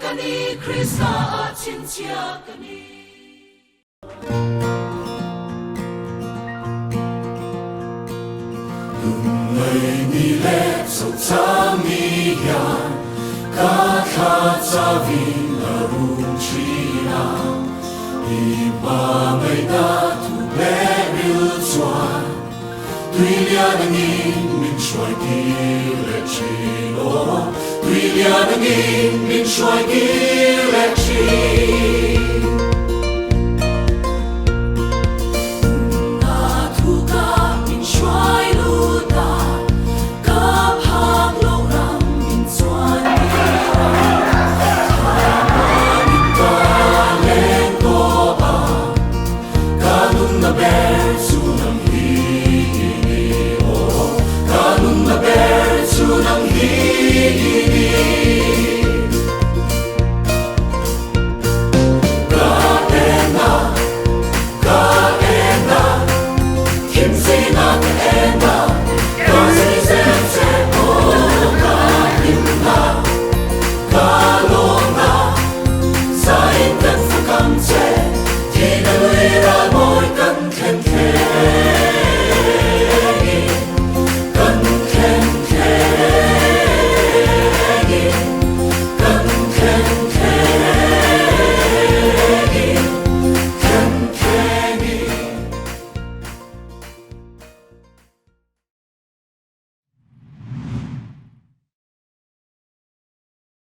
kani Krista achin chia kani Ngày ni lệ sâu xa mi yan ca kha cha vin la rung chi na i ba ngày ta tu lệ ril chuan tuy lian ngin min shuai ki lệ chi lo tuy lian ngin min shuai ki lệ chi